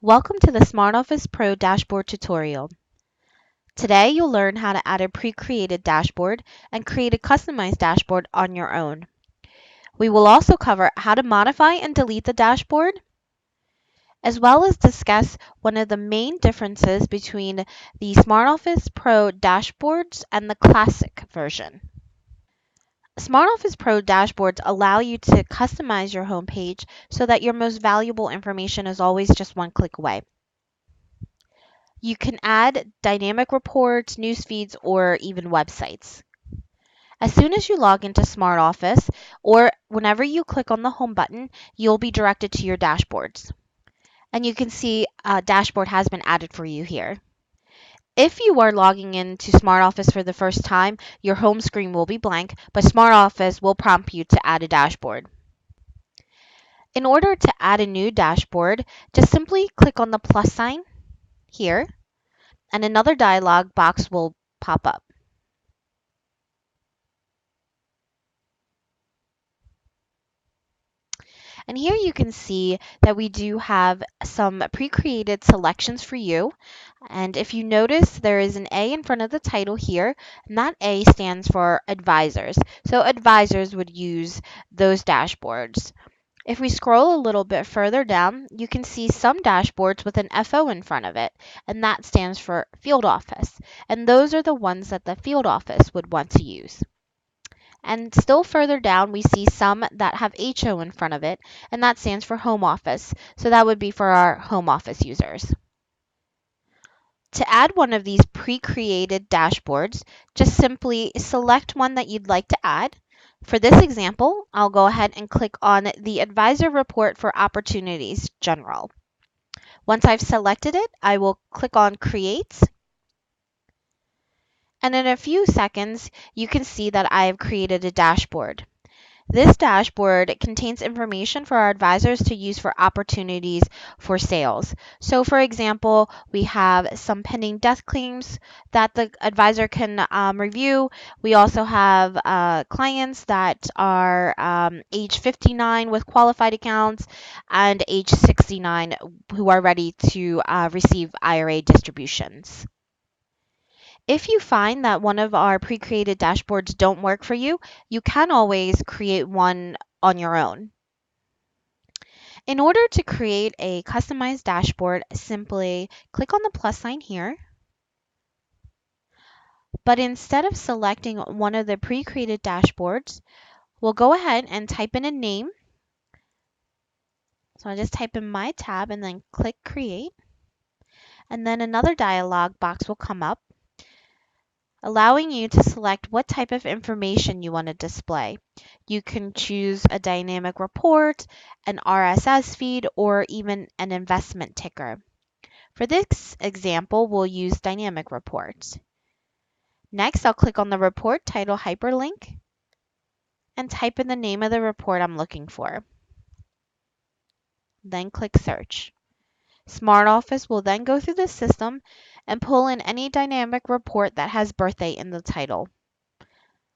Welcome to the SmartOffice Pro dashboard tutorial. Today you'll learn how to add a pre-created dashboard and create a customized dashboard on your own. We will also cover how to modify and delete the dashboard, as well as discuss one of the main differences between the SmartOffice Pro dashboards and the Classic version. SmartOffice Pro dashboards allow you to customize your homepage so that your most valuable information is always just one click away. You can add dynamic reports, news feeds, or even websites. As soon as you log into SmartOffice, or whenever you click on the Home button, you'll be directed to your dashboards. And you can see a dashboard has been added for you here. If you are logging into SmartOffice for the first time, your home screen will be blank, but SmartOffice will prompt you to add a dashboard. In order to add a new dashboard, just simply click on the plus sign here, and another dialog box will pop up. And here you can see that we do have some pre-created selections for you. And if you notice, there is an A in front of the title here, and that A stands for advisors. So advisors would use those dashboards. If we scroll a little bit further down, you can see some dashboards with an FO in front of it, and that stands for field office. And those are the ones that the field office would want to use. And still further down, we see some that have HO in front of it, and that stands for home office. So that would be for our home office users. To add one of these pre-created dashboards, just simply select one that you'd like to add. For this example, I'll go ahead and click on the Advisor Report for Opportunities General. Once I've selected it, I will click on Create. And in a few seconds, you can see that I have created a dashboard. This dashboard contains information for our advisors to use for opportunities for sales. So for example, we have some pending death claims that the advisor can review. We also have clients that are age 59 with qualified accounts and age 69 who are ready to receive IRA distributions. If you find that one of our pre-created dashboards don't work for you, you can always create one on your own. In order to create a customized dashboard, simply click on the plus sign here. But instead of selecting one of the pre-created dashboards, we'll go ahead and type in a name. So I'll just type in my tab and then click create. And then another dialog box will come up, allowing you to select what type of information you want to display. You can choose a dynamic report, an RSS feed, or even an investment ticker. For this example, we'll use dynamic reports. Next, I'll click on the report title hyperlink and type in the name of the report I'm looking for. Then click search. SmartOffice will then go through the system and pull in any dynamic report that has birthday in the title.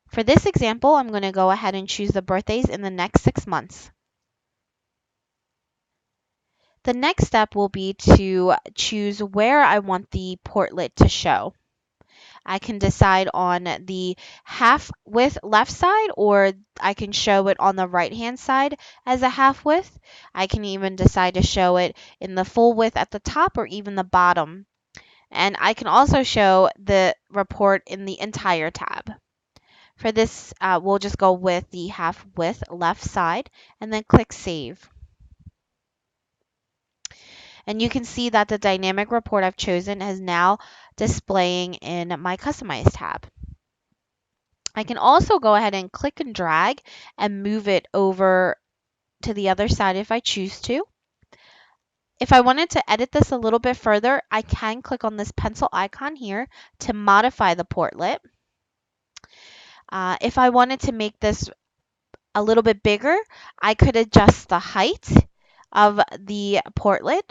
For this example, I'm going to go ahead and choose the birthdays in the next 6 months. The next step will be to choose where I want the portlet to show. I can decide on the half width left side, or I can show it on the right hand side as a half width. I can even decide to show it in the full width at the top or even the bottom. And I can also show the report in the entire tab. For this, we'll just go with the half width left side and then click Save. And you can see that the dynamic report I've chosen is now displaying in my Customize tab. I can also go ahead and click and drag and move it over to the other side if I choose to. If I wanted to edit this a little bit further, I can click on this pencil icon here to modify the portlet. If I wanted to make this a little bit bigger, I could adjust the height of the portlet.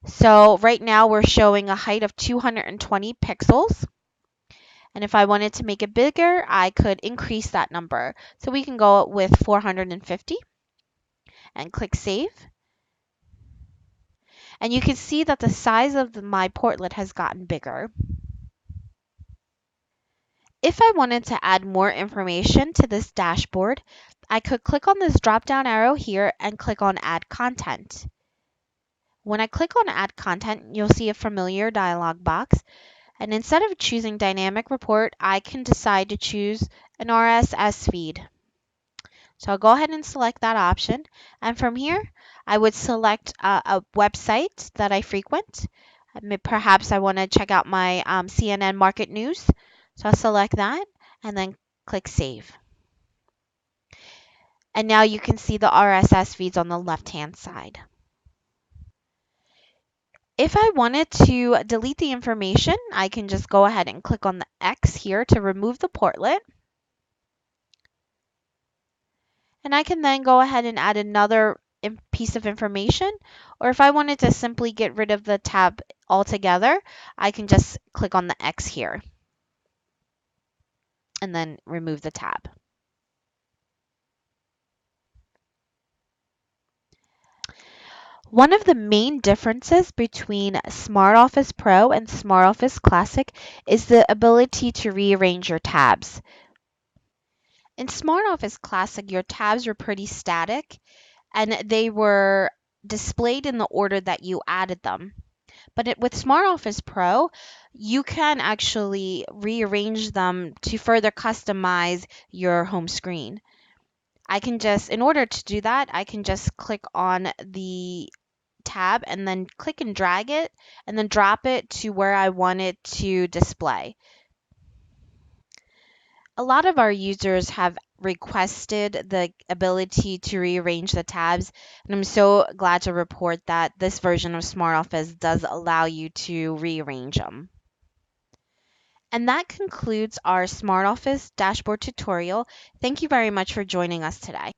So right now we're showing a height of 220 pixels. And if I wanted to make it bigger, I could increase that number. So we can go with 450 and click Save. And you can see that the size of my portlet has gotten bigger. If I wanted to add more information to this dashboard, I could click on this drop-down arrow here and click on Add Content. When I click on Add Content, you'll see a familiar dialog box, and instead of choosing Dynamic Report, I can decide to choose an RSS feed. So I'll go ahead and select that option, and from here, I would select a website that I frequent. Perhaps I want to check out my CNN Market News, so I'll select that and then click Save. And now you can see the RSS feeds on the left-hand side. If I wanted to delete the information, I can just go ahead and click on the X here to remove the portlet. And I can then go ahead and add another piece of information. Or if I wanted to simply get rid of the tab altogether, I can just click on the X here and then remove the tab. One of the main differences between SmartOffice Pro and SmartOffice Classic is the ability to rearrange your tabs. In SmartOffice Classic, your tabs were pretty static and they were displayed in the order that you added them. But with SmartOffice Pro, you can actually rearrange them to further customize your home screen. In order to do that, I can just click on the tab and then click and drag it and then drop it to where I want it to display. A lot of our users have requested the ability to rearrange the tabs, and I'm so glad to report that this version of SmartOffice does allow you to rearrange them. And that concludes our SmartOffice dashboard tutorial. Thank you very much for joining us today.